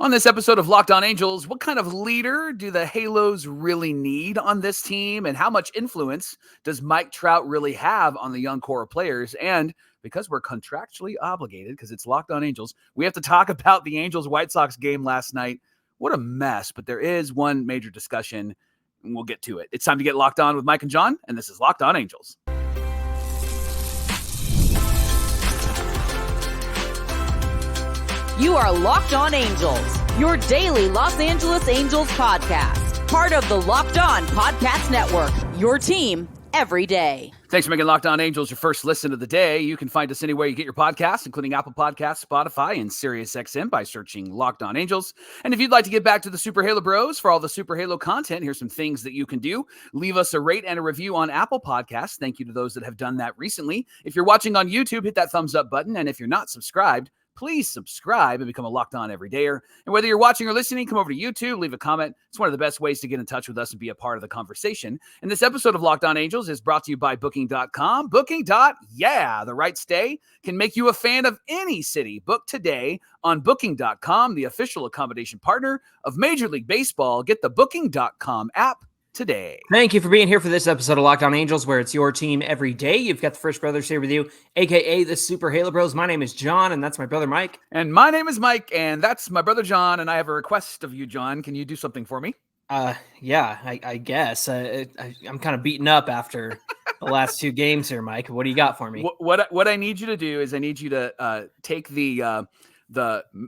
On this episode of Locked On Angels, what kind of leader do the Halos really need on this team? And how much influence does Mike Trout really have on the young core of players? And because we're contractually obligated, because it's Locked On Angels, we have to talk about the Angels-White Sox game last night. What a mess, but there is one major discussion, and we'll get to it. It's time to get Locked On with Mike and John, and this is Locked On Angels. You are Locked On Angels, your daily Los Angeles Angels podcast. Part of the Locked On Podcast Network, your team every day. Thanks for making Locked On Angels your first listen of the day. You can find us anywhere you get your podcasts, including Apple Podcasts, Spotify, and SiriusXM by searching Locked On Angels. And if you'd like to get back to the Super Halo Bros for all the Super Halo content, here's some things that you can do. Leave us a rate and a review on Apple Podcasts. Thank you to those that have done that recently. If you're watching on YouTube, hit that thumbs up button. And if you're not subscribed, please subscribe and become a Locked On Everydayer. And whether you're watching or listening, come over to YouTube, leave a comment. It's one of the best ways to get in touch with us and be a part of the conversation. And this episode of Locked On Angels is brought to you by Booking.com. The right stay can make you a fan of any city. Book today on Booking.com, the official accommodation partner of Major League Baseball. Get the Booking.com app today. Thank you for being here for this episode of Locked On Angels, where it's your team every day. You've got the First Brothers here with you, a.k.a. the Super Halo Bros. My name is John, and that's my brother Mike. And my name is Mike, and that's my brother John, and I have a request of you, John. Can you do something for me? Yeah, I guess. I'm kind of beaten up after the last two games here, Mike. What do you got for me? What I need you to do is I need you to take the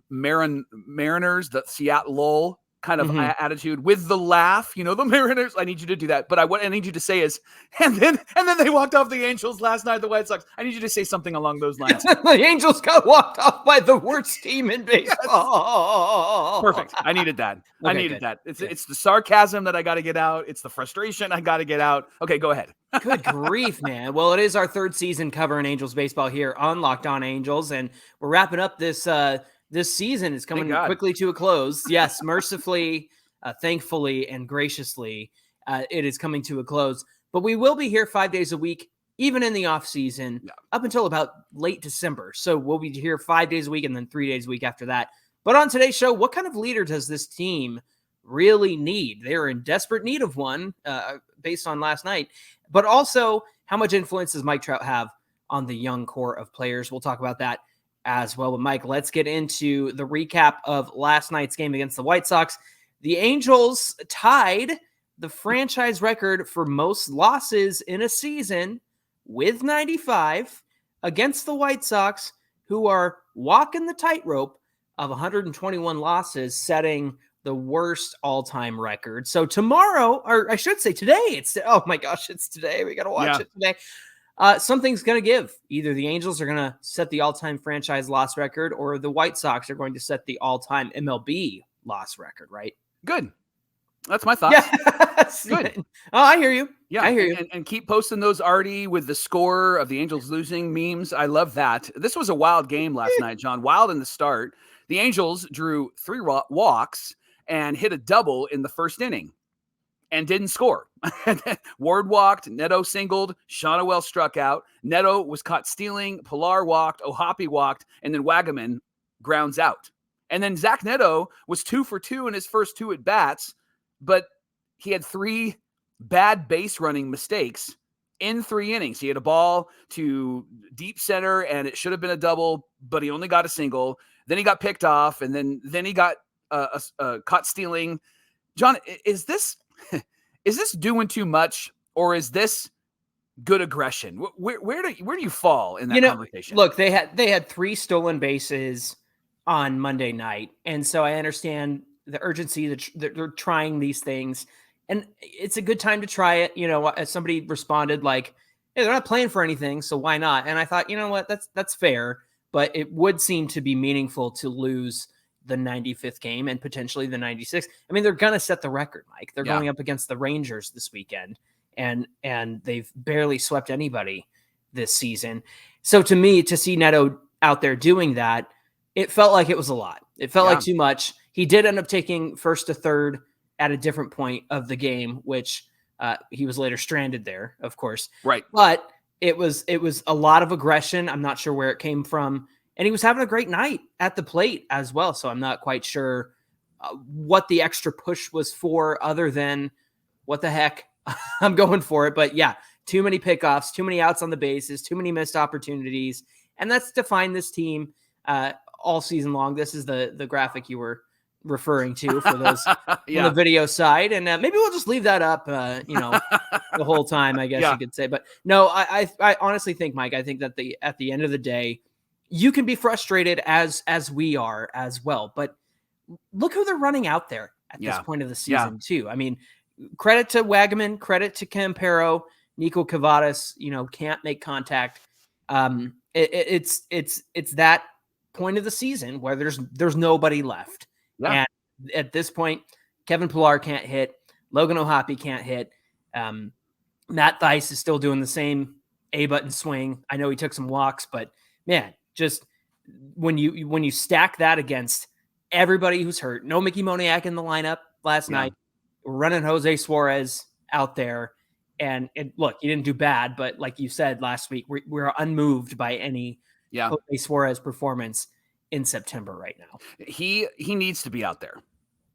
Mariners, the Seattle kind of attitude with the laugh, the Mariners. I need you to do that. But what I need you to say is, and then they walked off the Angels last night, the White Sox. I need you to say something along those lines. The Angels got walked off by the worst team in baseball. Yes. Perfect. I needed that. Okay, I needed that. It's the sarcasm that I got to get out. It's the frustration I got to get out. Okay, go ahead. Good grief, man. Well, it is our third season covering Angels baseball here on Locked On Angels, and we're wrapping up this season is coming quickly to a close. Yes, mercifully, thankfully, and graciously, it is coming to a close. But we will be here 5 days a week, even in the off season, up until about late December. So we'll be here 5 days a week and then 3 days a week after that. But on today's show, what kind of leader does this team really need? They're in desperate need of one based on last night. But also, how much influence does Mike Trout have on the young core of players? We'll talk about that as well. But Mike, let's get into the recap of last night's game against the White Sox. The Angels tied the franchise record for most losses in a season with 95 against the White Sox, who are walking the tightrope of 121 losses, setting the worst all-time record. So tomorrow, or I should say today, oh my gosh, it's today. We got to watch it today. Something's going to give. Either the Angels are going to set the all-time franchise loss record, or the White Sox are going to set the all-time MLB loss record, right? Good. That's my thoughts. Yes. Good. Oh, I hear you. Yeah, I hear you. And keep posting those already with the score of the Angels losing memes. I love that. This was a wild game last night, John. Wild in the start. The Angels drew 3 walks and hit a double in the first inning and didn't score. Ward walked, Neto singled, Shawnoel struck out, Neto was caught stealing, Pilar walked, O'Hoppe walked, and then Wagaman grounds out. And then Zach Neto was 2 for 2 in his first 2 at-bats, but he had 3 bad base running mistakes in 3 innings. He had a ball to deep center, and it should have been a double, but he only got a single. Then he got picked off, and then he got caught stealing. John, is this doing too much, or is this good aggression? Where do you fall in that conversation? Look, they had 3 stolen bases on Monday night, and so I understand the urgency that they're trying these things, and it's a good time to try it. As somebody responded like, "Hey, they're not playing for anything, so why not?" And I thought, you know what, that's fair, but it would seem to be meaningful to lose the 95th game and potentially the 96th. I mean, they're going to set the record, Mike. They're going up against the Rangers this weekend, and they've barely swept anybody this season. So to me, to see Neto out there doing that, it felt like it was a lot. It felt like too much. He did end up taking first to third at a different point of the game, which he was later stranded there, of course. Right. But it was a lot of aggression. I'm not sure where it came from. And he was having a great night at the plate as well. So I'm not quite sure what the extra push was for, other than what the heck, I'm going for it. But yeah, too many pickoffs, too many outs on the bases, too many missed opportunities. And that's defined this team all season long. This is the graphic you were referring to for those on the video side. And maybe we'll just leave that up, the whole time, I guess you could say. But no, I honestly think, Mike, I think that at the end of the day, you can be frustrated as we are as well. But look who they're running out there at this point of the season too. I mean, credit to Wagaman, credit to Campero, Nico Cavadas, can't make contact. It's that point of the season where there's nobody left. Yeah. And at this point, Kevin Pillar can't hit. Logan O'Hoppe can't hit. Matt Thaiss is still doing the same A-button swing. I know he took some walks, but man, just when you stack that against everybody who's hurt, no Mickey Moniak in the lineup last night, we're running Jose Suarez out there. And look, he didn't do bad, but like you said last week, we're unmoved by any Jose Suarez performance in September right now. He needs to be out there.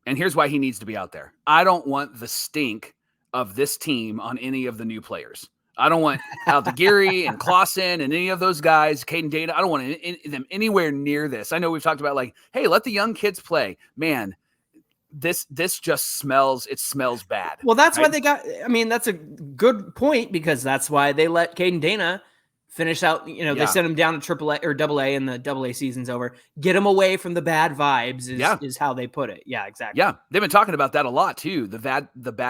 And here's why he needs to be out there. I don't want the stink of this team on any of the new players. I don't want Aldeguerri and Clausen and any of those guys, Caden Dana. I don't want them anywhere near this. I know we've talked about like, hey, let the young kids play. Man, this just smells bad. Well, that's why that's a good point, because that's why they let Caden Dana finish out. They sent him down to AAA or AA, and the AA season's over. Get him away from the bad vibes is how they put it. Yeah, exactly. Yeah, they've been talking about that a lot too. The bad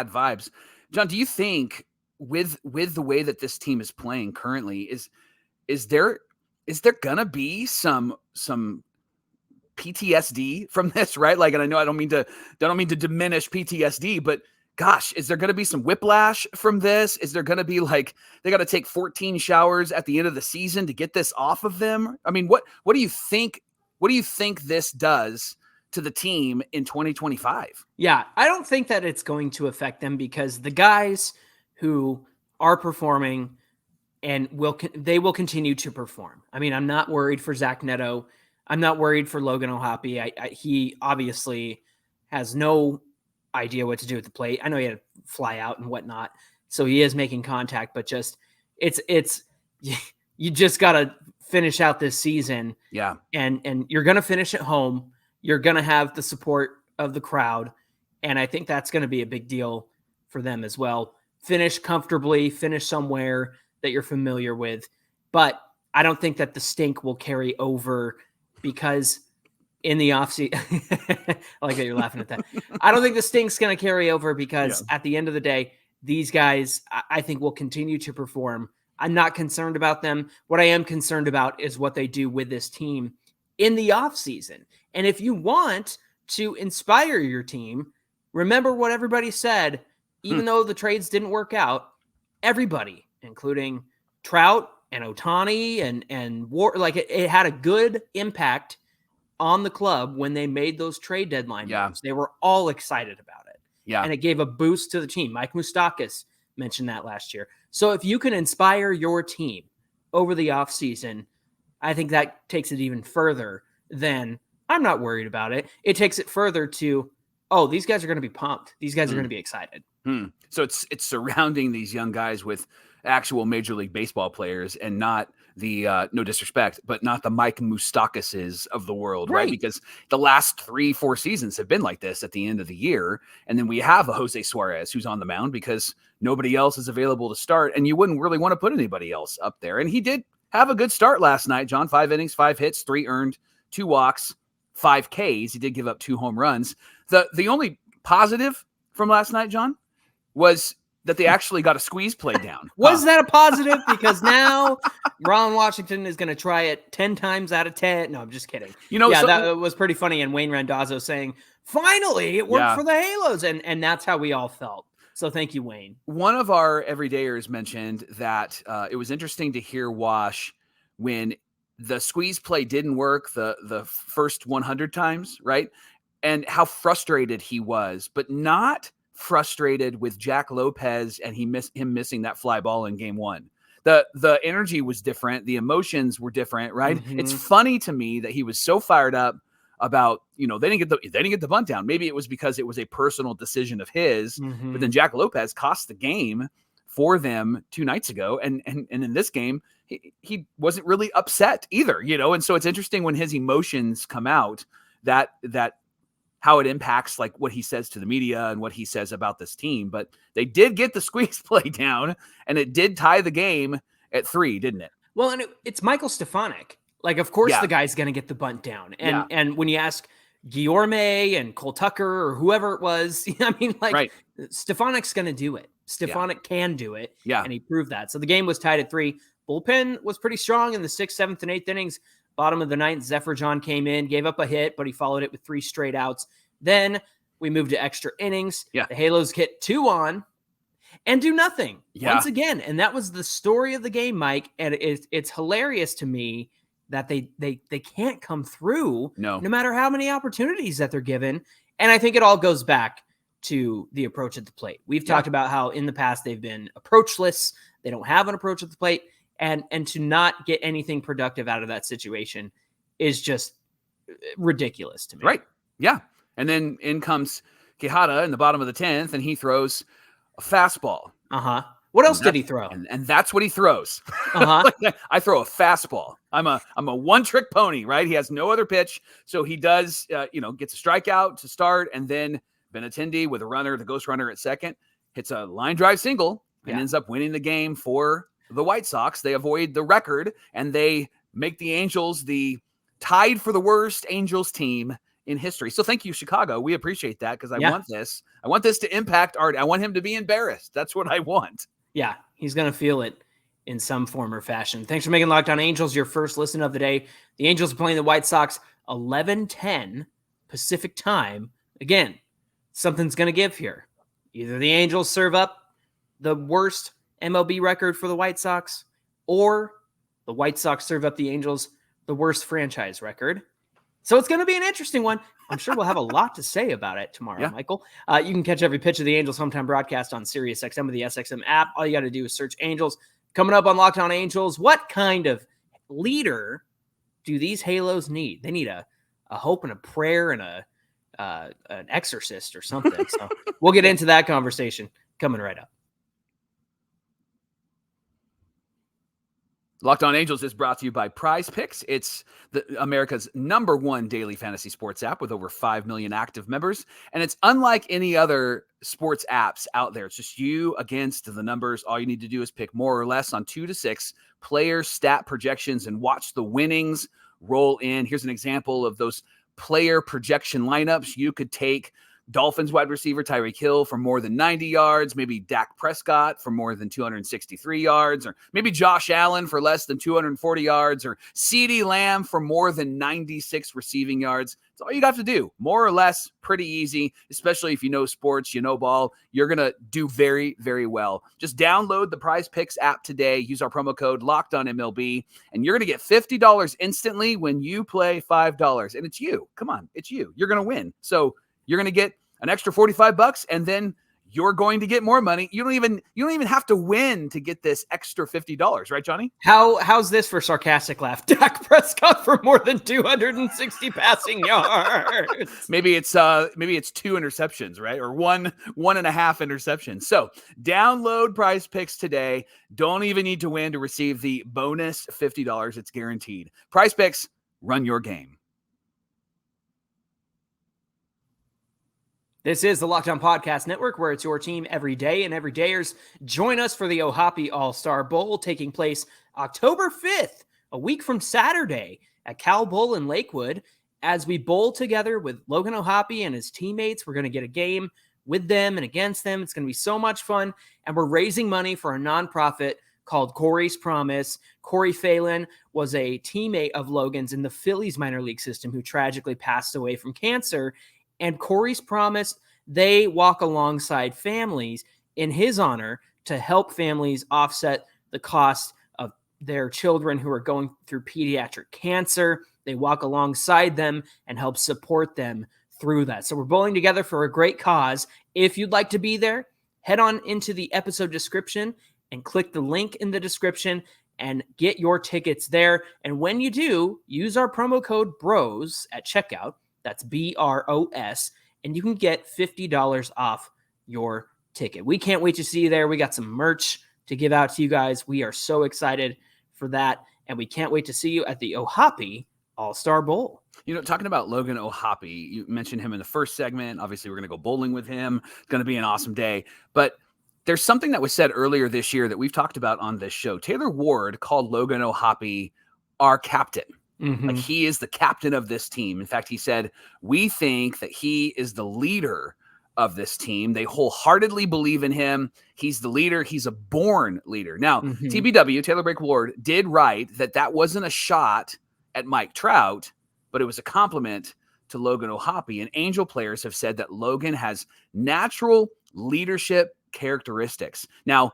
vibes. John, do you think with the way that this team is playing currently, is there gonna be some PTSD from this, right? Like, and I know I don't mean to diminish PTSD, but gosh, is there going to be some whiplash from this? Is there going to be like, they got to take 14 showers at the end of the season to get this off of them? I mean, what do you think? What do you think this does to the team in 2025? Yeah, I don't think that it's going to affect them, because the guys who are performing and they will continue to perform. I mean, I'm not worried for Zach Neto. I'm not worried for Logan O'Hoppe. He obviously has no idea what to do at the plate. I know he had to fly out and whatnot, so he is making contact, but just it's you just got to finish out this season. Yeah. And you're going to finish at home. You're going to have the support of the crowd. And I think that's going to be a big deal for them as well. Finish comfortably, finish somewhere that you're familiar with. But I don't think that the stink will carry over, because in the offseason, I like that you're laughing at that. I don't think the stink's going to carry over, because at the end of the day, these guys, I think, will continue to perform. I'm not concerned about them. What I am concerned about is what they do with this team in the offseason. And if you want to inspire your team, remember what everybody said, even though the trades didn't work out, everybody, including Trout and Ohtani and War, like it had a good impact on the club when they made those trade deadline moves. They were all excited about it. Yeah. And it gave a boost to the team. Mike Moustakas mentioned that last year. So if you can inspire your team over the offseason, I think that takes it even further than, I'm not worried about it. It takes it further to, oh, these guys are going to be pumped. These guys are going to be excited. So it's surrounding these young guys with actual Major League Baseball players, and not the no disrespect, but not the Mike Moustakases of the world, right? Because the last 3-4 seasons have been like this at the end of the year. And then we have a Jose Suarez who's on the mound because nobody else is available to start, and you wouldn't really want to put anybody else up there. And he did have a good start last night, John. 5 innings, 5 hits, 3 earned, 2 walks, 5 Ks. He did give up 2 home runs. The only positive from last night, John, was that they actually got a squeeze play down. Was that a positive? Because now Ron Washington is going to try it 10 times out of 10. No, I'm just kidding. That was pretty funny. And Wayne Randazzo saying, finally, it worked for the Halos. And that's how we all felt. So thank you, Wayne. One of our everydayers mentioned that it was interesting to hear Wash when the squeeze play didn't work the first 100 times, right? And how frustrated he was, but not frustrated with Jack Lopez and him missing that fly ball in game 1. The energy was different. The emotions were different, right? Mm-hmm. It's funny to me that he was so fired up about, they didn't get the bunt down. Maybe it was because it was a personal decision of his, but then Jack Lopez cost the game for them 2 nights ago. And in this game, he wasn't really upset either, And so it's interesting when his emotions come out that how it impacts like what he says to the media and what he says about this team. But they did get the squeeze play down, and it did tie the game at 3, didn't it? Well, and it's Michael Stefanik. Like, of course, the guy's going to get the bunt down. And when you ask Guillorme and Cole Tucker or whoever it was, I mean, like, Stefanik's going to do it. Stefanik can do it. Yeah. And he proved that. So the game was tied at 3. Bullpen was pretty strong in the 6th, 7th, and 8th innings. Bottom of the 9th, Zephyr John came in, gave up a hit, but he followed it with 3 straight outs. Then we moved to extra innings. Yeah. The Halos hit 2 on and do nothing once again. And that was the story of the game, Mike. And it's hilarious to me that they can't come through no matter how many opportunities that they're given. And I think it all goes back to the approach at the plate. We've talked about how in the past they've been approachless. They don't have an approach at the plate. And to not get anything productive out of that situation is just ridiculous to me. Right. Yeah. And then in comes Quijada in the bottom of the 10th, and he throws a fastball. Uh-huh. What else did he throw? And that's what he throws. Uh-huh. I throw a fastball. I'm a one-trick pony, right? He has no other pitch. So he does, gets a strikeout to start, and then Benintendi with a runner, the ghost runner at second, hits a line drive single and ends up winning the game for the White Sox. They avoid the record, and they make the Angels the tied for the worst Angels team in history. So thank you, Chicago. We appreciate that because I want this. I want this to impact Art. I want him to be embarrassed. That's what I want. Yeah, he's going to feel it in some form or fashion. Thanks for making Locked On Angels your first listen of the day. The Angels are playing the White Sox 11:10 Pacific time. Again, something's going to give here. Either the Angels serve up the worst MLB record for the White Sox, or the White Sox serve up the Angels the worst franchise record. So it's going to be an interesting one. I'm sure we'll have a lot to say about it tomorrow, Michael. You can catch every pitch of the Angels hometown broadcast on SiriusXM with the SXM app. All you got to do is search Angels. Coming up on Locked On Angels, what kind of leader do these Halos need? They need a hope and a prayer and an exorcist or something. So we'll get into that conversation coming right up. Locked On Angels is brought to you by PrizePicks. It's America's #1 daily fantasy sports app with over 5 million active members. And it's unlike any other sports apps out there. It's just you against the numbers. All you need to do is pick more or less on 2 to 6 player stat projections and watch the winnings roll in. Here's an example of those player projection lineups. You could take Dolphins wide receiver Tyreek Hill for more than 90 yards, maybe Dak Prescott for more than 263 yards, or maybe Josh Allen for less than 240 yards, or CeeDee Lamb for more than 96 receiving yards. That's all you have to do. More or less, pretty easy, especially if you know sports, you know ball. You're going to do very, very well. Just download the PrizePicks app today. Use our promo code LOCKEDONMLB, and you're going to get $50 instantly when you play $5. And it's you. Come on, it's you. You're going to win. So you're going to get an extra $45, and then you're going to get more money. You don't even have to win to get this extra $50, right, Johnny? How's this for sarcastic laugh? Dak Prescott for more than 260 passing yards. Maybe it's 2 interceptions, right? Or one and a half interceptions. So download PrizePicks today. Don't even need to win to receive the bonus $50. It's guaranteed. PrizePicks, run your game. This is the Locked On Podcast Network, where it's your team every day, and everydayers join us for the O'Hoppe All-Star Bowl taking place October 5th, a week from Saturday at Cal Bowl in Lakewood. As we bowl together with Logan O'Hoppe and his teammates, we're going to get a game with them and against them. It's going to be so much fun, and we're raising money for a nonprofit called Corey's Promise. Corey Phelan was a teammate of Logan's in the Phillies minor league system who tragically passed away from cancer. And Corey's Promise, they walk alongside families in his honor to help families offset the cost of their children who are going through pediatric cancer. They walk alongside them and help support them through that. So we're bowling together for a great cause. If you'd like to be there, head on into the episode description and click the link in the description and get your tickets there. And when you do, use our promo code BROS at checkout. That's BROS. And you can get $50 off your ticket. We can't wait to see you there. We got some merch to give out to you guys. We are so excited for that. And we can't wait to see you at the O'Hoppe All-Star Bowl. Talking about Logan O'Hoppe, you mentioned him in the first segment. Obviously, we're going to go bowling with him. It's going to be an awesome day. But there's something that was said earlier this year that we've talked about on this show. Taylor Ward called Logan O'Hoppe our captain. Mm-hmm. Like, he is the captain of this team. In fact, he said, we think that he is the leader of this team. They wholeheartedly believe in him. He's the leader. He's a born leader. Now, TBW, Taylor Blake Ward, did write that wasn't a shot at Mike Trout, but it was a compliment to Logan O'Hoppe. And Angel players have said that Logan has natural leadership characteristics. Now,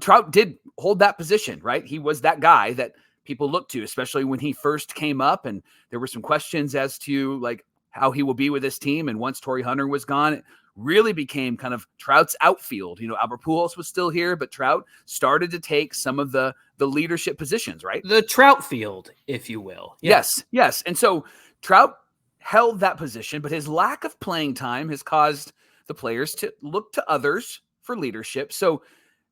Trout did hold that position, right? He was that guy that people looked to, especially when he first came up. And there were some questions as to like how he will be with this team. And once Torrey Hunter was gone, it really became kind of Trout's outfield. Albert Pujols was still here, but Trout started to take some of the leadership positions, right? The Trout field, if you will. Yeah. Yes. And so Trout held that position, but his lack of playing time has caused the players to look to others for leadership. So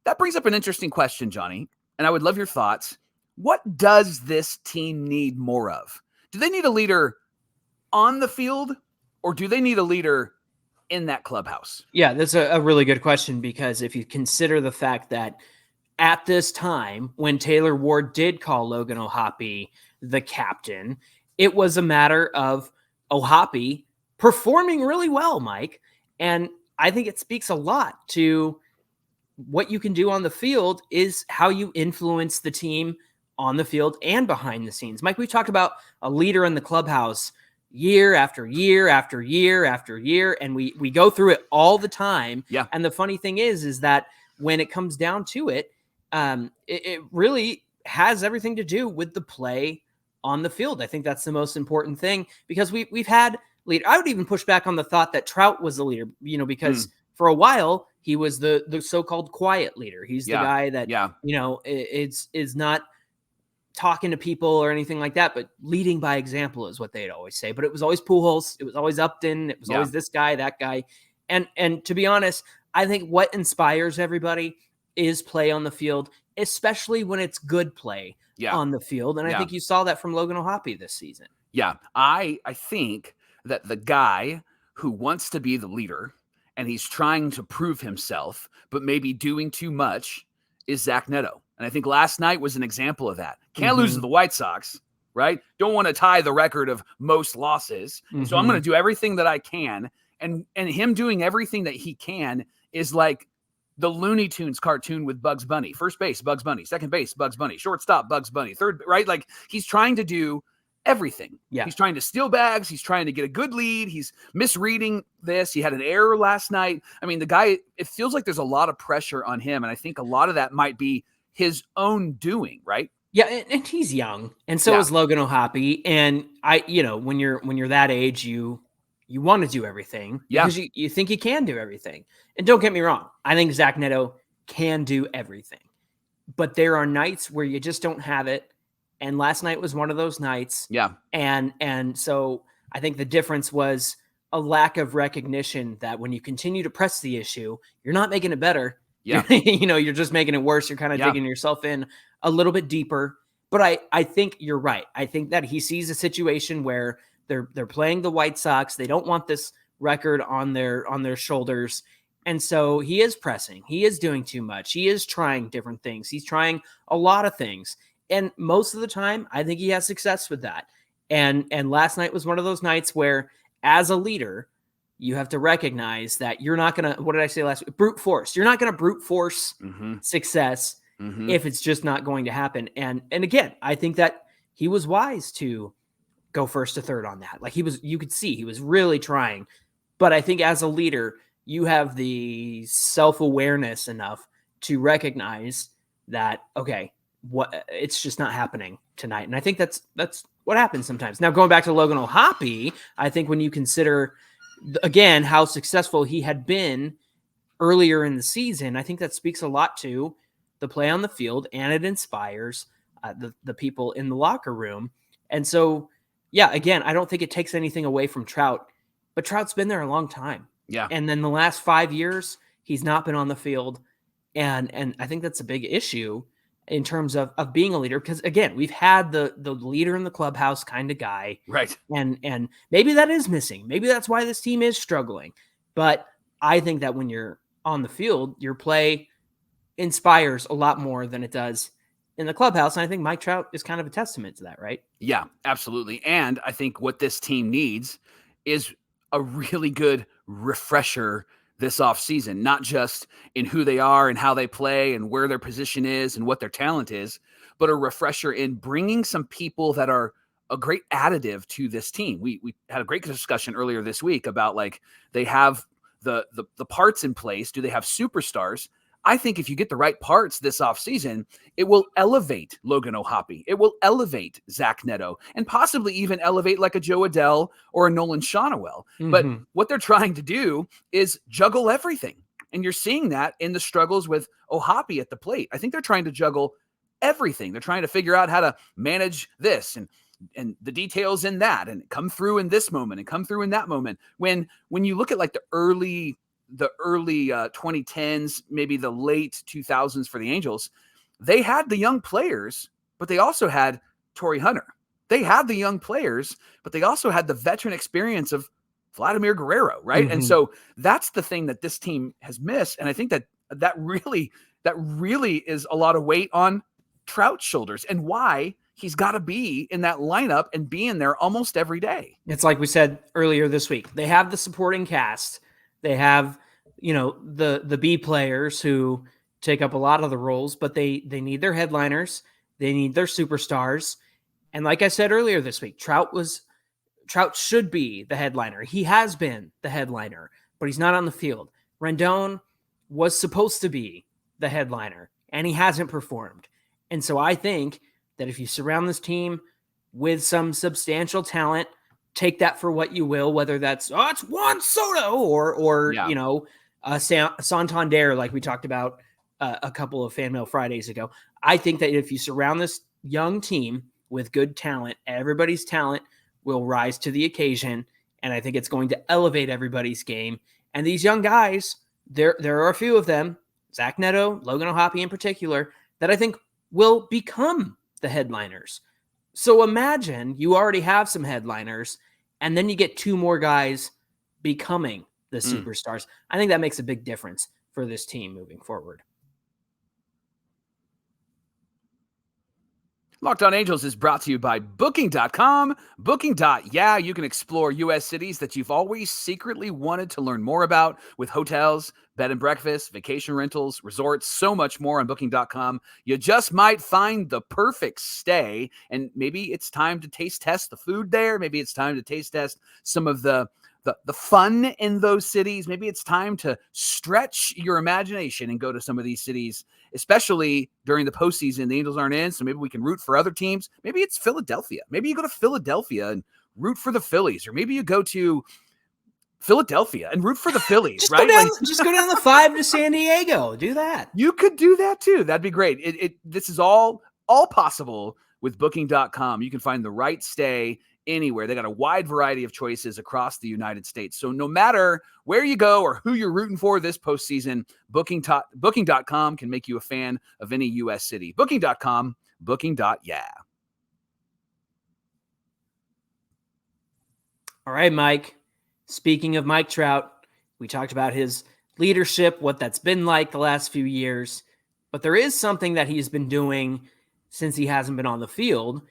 that brings up an interesting question, Johnny, and I would love your thoughts. What does this team need more of? Do they need a leader on the field, or do they need a leader in that clubhouse? Yeah, that's a really good question, because if you consider the fact that at this time, when Taylor Ward did call Logan O'Hoppe the captain, it was a matter of O'Hoppe performing really well, Mike. And I think it speaks a lot to what you can do on the field is how you influence the team on the field and behind the scenes. Mike, we've talked about a leader in the clubhouse year after year after year after year, and we go through it all the time. Yeah. And the funny thing is that when it comes down to it, it really has everything to do with the play on the field. I think that's the most important thing, because we've had leader. I would even push back on the thought that Trout was the leader, because for a while he was the so-called quiet leader. He's the guy that, is not talking to people or anything like that, but leading by example is what they'd always say. But it was always Pujols. It was always Upton. It was always this guy, that guy. And to be honest, I think what inspires everybody is play on the field, especially when it's good play on the field. And I think you saw that from Logan O'Hoppe this season. Yeah. I think that the guy who wants to be the leader and he's trying to prove himself, but maybe doing too much, is Zach Neto. And I think last night was an example of that. Can't lose to the White Sox, right? Don't want to tie the record of most losses. So I'm going to do everything that I can. And him doing everything that he can is like the Looney Tunes cartoon with Bugs Bunny. First base, Bugs Bunny. Second base, Bugs Bunny. Shortstop, Bugs Bunny. Third, right? Like, he's trying to do everything. Yeah. He's trying to steal bags. He's trying to get a good lead. He's misreading this. He had an error last night. I mean, the guy, it feels like there's a lot of pressure on him. And I think a lot of that might be his own doing, right? Yeah, and he's young, and so is Logan O'Hoppe. And when you're that age, you want to do everything because you think you can do everything. And don't get me wrong, I think Zach Neto can do everything, but there are nights where you just don't have it. And last night was one of those nights. Yeah, and so I think the difference was a lack of recognition that when you continue to press the issue, you're not making it better. Yeah. You're just making it worse. You're kind of digging yourself in a little bit deeper. But I think you're right. I think that he sees a situation where they're playing the White Sox. They don't want this record on their shoulders. And so he is pressing. He is doing too much. He is trying different things. He's trying a lot of things. And most of the time, I think he has success with that. And last night was one of those nights where, as a leader, you have to recognize that you're not going to, what did I say last week? Brute force. You're not going to brute force success if it's just not going to happen. And again, I think that he was wise to go first to third on that. Like, you could see he was really trying. But I think as a leader, you have the self-awareness enough to recognize that, okay, it's just not happening tonight. And I think that's what happens sometimes. Now, going back to Logan O'Hoppe, I think when you consider, again, how successful he had been earlier in the season, I think that speaks a lot to the play on the field, and it inspires the people in the locker room. And so Yeah, again, I don't think it takes anything away from Trout, but Trout's been there a long time. Yeah. And then the last 5 years, he's not been on the field. And I think that's a big issue in terms of being a leader. Because again, we've had the leader in the clubhouse kind of guy. Right. And maybe that is missing. Maybe that's why this team is struggling. But I think that when you're on the field, your play inspires a lot more than it does in the clubhouse. And I think Mike Trout is kind of a testament to that, right? Yeah, absolutely. And I think what this team needs is a really good refresher this offseason, not just in who they are and how they play and where their position is and what their talent is, but a refresher in bringing some people that are a great additive to this team. We had a great discussion earlier this week about like they have the parts in place. Do they have superstars? I think if you get the right parts this offseason, it will elevate Logan O'Hoppe. It will elevate Zach Neto and possibly even elevate like a Joe Adell or a Nolan Shonowell. Mm-hmm. But what they're trying to do is juggle everything. And you're seeing that in the struggles with O'Hoppe at the plate. I think they're trying to juggle everything. They're trying to figure out how to manage this and the details in that and come through in this moment and come through in that moment. When you look at like the early 2010s, maybe the late 2000s for the Angels, they had the young players, but they also had Torrey Hunter. They had the young players, but they also had the veteran experience of Vladimir Guerrero, right? Mm-hmm. And so that's the thing that this team has missed. And I think that really is a lot of weight on Trout's shoulders and why he's got to be in that lineup and be in there almost every day. It's like we said earlier this week. They have the supporting cast. They have, the B players who take up a lot of the roles, but they need their headliners. They need their superstars. And like I said earlier this week, Trout should be the headliner. He has been the headliner, but he's not on the field. Rendon was supposed to be the headliner, and he hasn't performed. And so I think that if you surround this team with some substantial talent, take that for what you will, whether that's, it's Juan Soto or Santander, like we talked about a couple of Fan Mail Fridays ago. I think that if you surround this young team with good talent, everybody's talent will rise to the occasion, and I think it's going to elevate everybody's game. And these young guys, there are a few of them, Zach Neto, Logan O'Hoppe in particular, that I think will become the headliners. So imagine you already have some headliners, and then you get two more guys becoming the superstars. I think that makes a big difference for this team moving forward. Locked On Angels is brought to you by Booking.com. Booking.yeah, you can explore U.S. cities that you've always secretly wanted to learn more about with hotels, bed and breakfast, vacation rentals, resorts, so much more on Booking.com. You just might find the perfect stay, and maybe it's time to taste test the food there. Maybe it's time to taste test some of the fun in those cities. Maybe it's time to stretch your imagination and go to some of these cities, especially during the postseason. The Angels aren't in, so maybe we can root for other teams. Maybe it's Philadelphia. Maybe you go to Philadelphia and root for the Phillies, or maybe you go to Philadelphia and root for the Phillies, just right? Just go down the 5 to San Diego. Do that. You could do that too. That'd be great. This is all possible with Booking.com. You can find the right stay anywhere. They got a wide variety of choices across the United States. So no matter where you go or who you're rooting for this postseason, Booking.com can make you a fan of any U.S. city. Booking.com, Booking.yeah. All right, Mike. Speaking of Mike Trout, we talked about his leadership, what that's been like the last few years, but there is something that he's been doing since he hasn't been on the field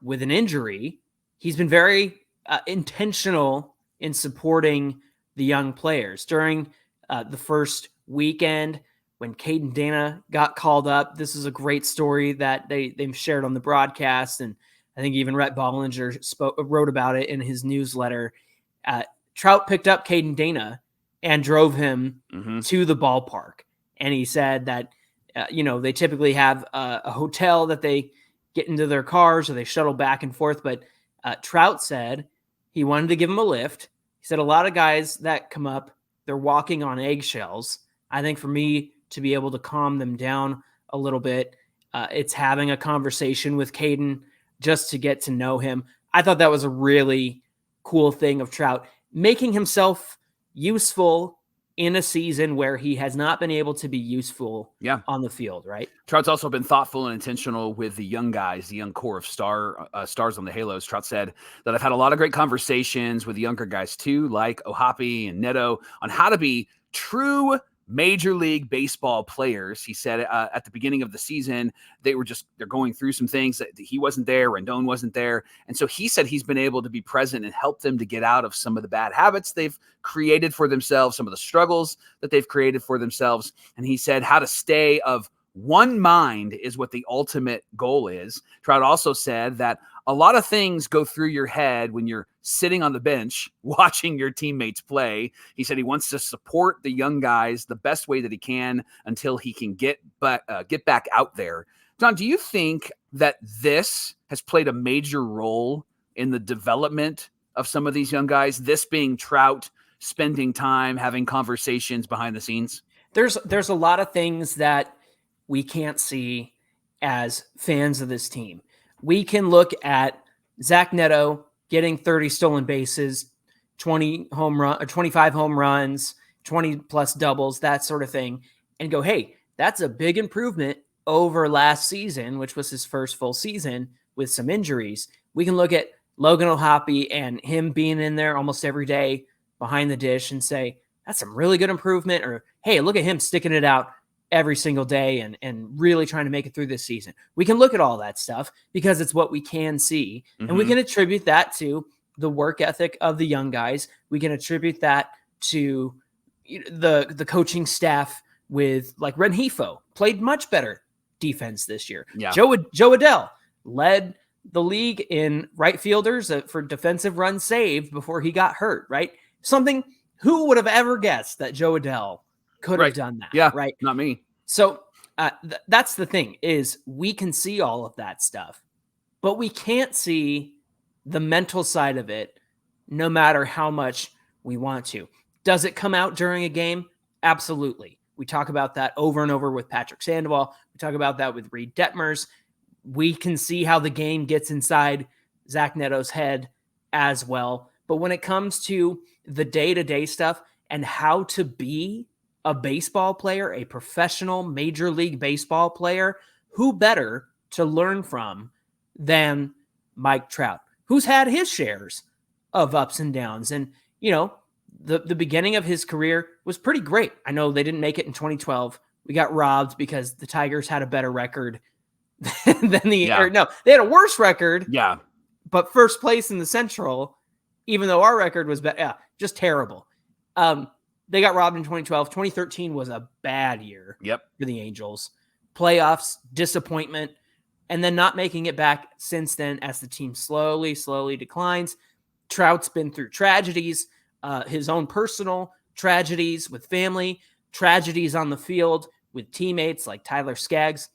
with an injury. He's been very intentional in supporting the young players. During the first weekend, when Caden Dana got called up, this is a great story that they shared on the broadcast, and I think even Rhett Bollinger wrote about it in his newsletter. Trout picked up Caden Dana and drove him to the ballpark, and he said that they typically have a hotel that they get into their cars or they shuttle back and forth, but Trout said he wanted to give him a lift. He said a lot of guys that come up, they're walking on eggshells. I think for me to be able to calm them down a little bit, it's having a conversation with Caden just to get to know him. I thought that was a really cool thing of Trout making himself useful in a season where he has not been able to be useful on the field, right? Trout's also been thoughtful and intentional with the young guys, the young core of stars on the Halos. Trout said that I've had a lot of great conversations with the younger guys too, like O'Hoppe and Neto, on how to be true Major League Baseball players. He said at the beginning of the season, they're going through some things that he wasn't there, Rendon wasn't there. And so he said he's been able to be present and help them to get out of some of the bad habits they've created for themselves, some of the struggles that they've created for themselves. And he said how to stay of one mind is what the ultimate goal is. Trout also said that a lot of things go through your head when you're sitting on the bench watching your teammates play. He said he wants to support the young guys the best way that he can until he can get back out there. John, do you think that this has played a major role in the development of some of these young guys, this being Trout spending time having conversations behind the scenes? There's a lot of things that we can't see as fans of this team. We can look at Zach Neto getting 30 stolen bases, 25 home runs, 20 plus doubles, that sort of thing, and go, hey, that's a big improvement over last season, which was his first full season with some injuries. We can look at Logan O'Hoppe and him being in there almost every day behind the dish and say, that's some really good improvement. Or, hey, look at him sticking it out every single day and really trying to make it through this season. We can look at all that stuff because it's what we can see. Mm-hmm. And we can attribute that to the work ethic of the young guys. We can attribute that to the coaching staff with like Rengifo played much better defense this year. Yeah. Joe Adell led the league in right fielders for defensive runs saved before he got hurt, right? Something, who would have ever guessed that Joe Adell could have done that? Yeah, right. Not me. So that's the thing, is we can see all of that stuff, but we can't see the mental side of it no matter how much we want to. Does it come out during a game? Absolutely. We talk about that over and over with Patrick Sandoval. We talk about that with Reed Detmers. We can see how the game gets inside Zach Neto's head as well. But when it comes to the day-to-day stuff and how to be a baseball player, a professional Major League Baseball player, who better to learn from than Mike Trout, who's had his shares of ups and downs. And, the beginning of his career was pretty great. I know they didn't make it in 2012. We got robbed because the Tigers had a better record than they had a worse record. Yeah. But first place in the Central, even though our record was just terrible. They got robbed in 2012. 2013 was a bad year for the Angels. Playoffs, disappointment, and then not making it back since then as the team slowly declines. Trout's been through tragedies, his own personal tragedies with family, tragedies on the field with teammates like Tyler Skaggs.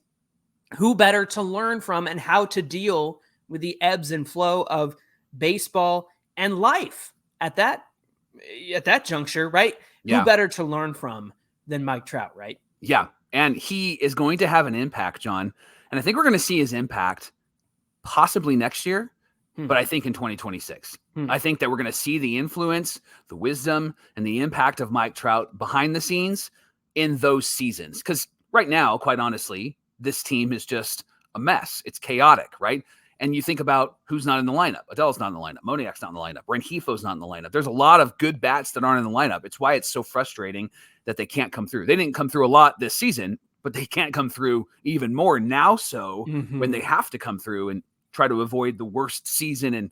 Who better to learn from and how to deal with the ebbs and flow of baseball and life at that juncture, right? Yeah. Who better to learn from than Mike Trout, right? Yeah. And he is going to have an impact, John. And I think we're going to see his impact possibly next year, but I think in 2026. I think that we're going to see the influence, the wisdom, and the impact of Mike Trout behind the scenes in those seasons. Because right now, quite honestly, this team is just a mess. It's chaotic, right? And you think about who's not in the lineup. Adell's not in the lineup. Moniak's not in the lineup. Rengifo's not in the lineup. There's a lot of good bats that aren't in the lineup. It's why it's so frustrating that they can't come through. They didn't come through a lot this season, but they can't come through even more now when they have to come through and try to avoid the worst season in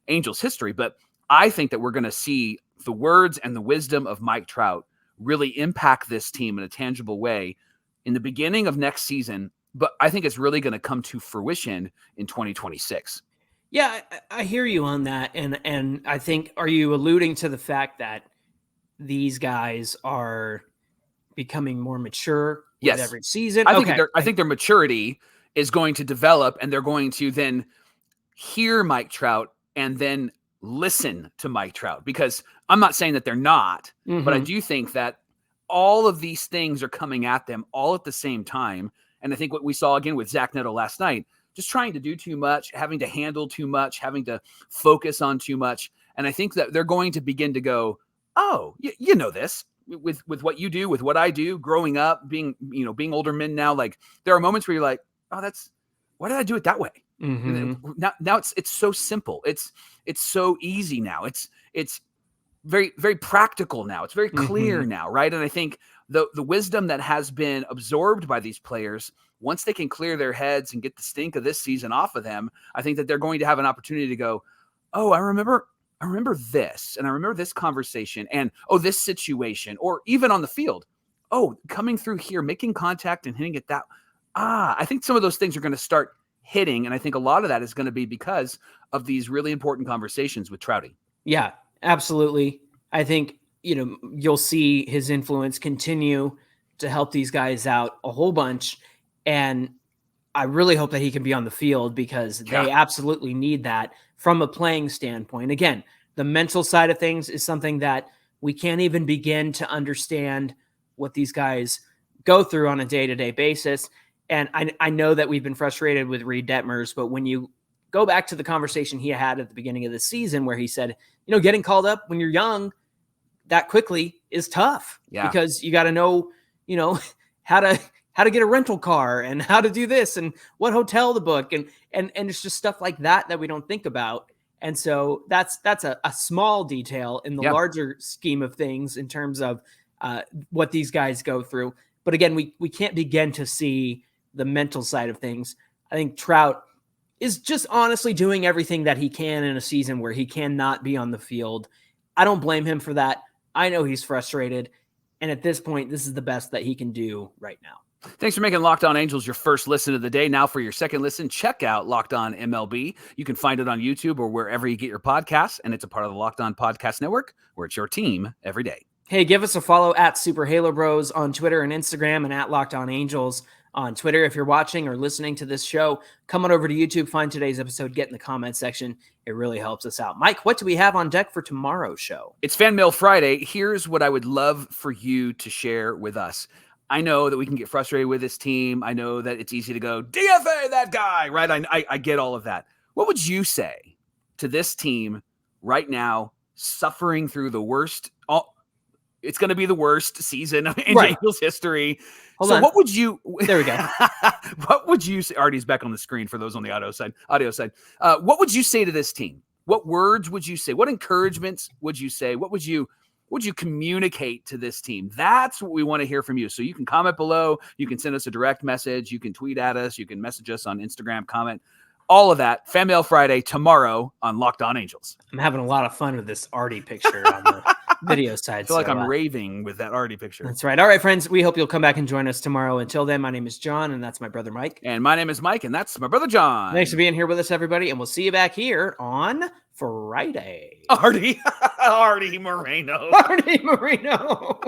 Angels history. But I think that we're going to see the words and the wisdom of Mike Trout really impact this team in a tangible way in the beginning of next season. But I think it's really going to come to fruition in 2026. Yeah, I hear you on that. And I think, are you alluding to the fact that these guys are becoming more mature with every season? I think their maturity is going to develop, and they're going to then hear Mike Trout and then listen to Mike Trout. Because I'm not saying that they're not, but I do think that all of these things are coming at them all at the same time. And I think what we saw again with Zach Neto last night, just trying to do too much, having to handle too much, having to focus on too much. And I think that they're going to begin to go, oh, you know this with what you do, with what I do, growing up, being older men now. Like there are moments where you're like, oh, why did I do it that way? Mm-hmm. Now it's so simple. It's so easy now. It's very, very practical now. It's very clear now, right? And I think the wisdom that has been absorbed by these players, once they can clear their heads and get the stink of this season off of them, I think that they're going to have an opportunity to go, oh, I remember this, and I remember this conversation, and this situation, or even on the field, coming through here, making contact and hitting it that. I think some of those things are going to start hitting, and I think a lot of that is going to be because of these really important conversations with Trouty. Yeah, absolutely. I think, you'll see his influence continue to help these guys out a whole bunch. And I really hope that he can be on the field because they absolutely need that from a playing standpoint. Again, the mental side of things is something that we can't even begin to understand what these guys go through on a day-to-day basis. And I know that we've been frustrated with Reed Detmers, but when you go back to the conversation he had at the beginning of the season where he said, getting called up when you're young that quickly is tough because you got to know, how to get a rental car and how to do this and what hotel to book. And it's just stuff like that we don't think about. And so that's a small detail in the larger scheme of things in terms of what these guys go through. But again, we can't begin to see the mental side of things. I think Trout is just honestly doing everything that he can in a season where he cannot be on the field. I don't blame him for that. I know he's frustrated. And at this point, this is the best that he can do right now. Thanks for making Locked On Angels your first listen of the day. Now for your second listen, check out Locked On MLB. You can find it on YouTube or wherever you get your podcasts. And it's a part of the Locked On Podcast Network, where it's your team every day. Hey, give us a follow at Super Halo Bros on Twitter and Instagram, and at Locked On Angels on Twitter. If you're watching or listening to this show, come on over to YouTube, find today's episode, get in the comment section. It really helps us out. Mike, what do we have on deck for tomorrow's show? It's Fan Mail Friday. Here's what I would love for you to share with us. I know that we can get frustrated with this team. I know that it's easy to go, DFA that guy, right? I get all of that. What would you say to this team right now, suffering through the worst? It's going to be the worst season in Angels history. Hold on. What would you? There we go. What would you say? Artie's back on the screen for those on the audio side. What would you say to this team? What words would you say? What encouragements would you say? What would you communicate to this team? That's what we want to hear from you. So you can comment below. You can send us a direct message. You can tweet at us. You can message us on Instagram, comment. All of that. Fan Mail Friday tomorrow on Locked On Angels. I'm having a lot of fun with this Artie picture on the video side. I feel like I'm raving with that Artie picture. That's right. All right, friends. We hope you'll come back and join us tomorrow. Until then, my name is John, and that's my brother Mike. And my name is Mike, and that's my brother John. Thanks for being here with us, everybody, and we'll see you back here on Friday. Artie Moreno. Artie Moreno.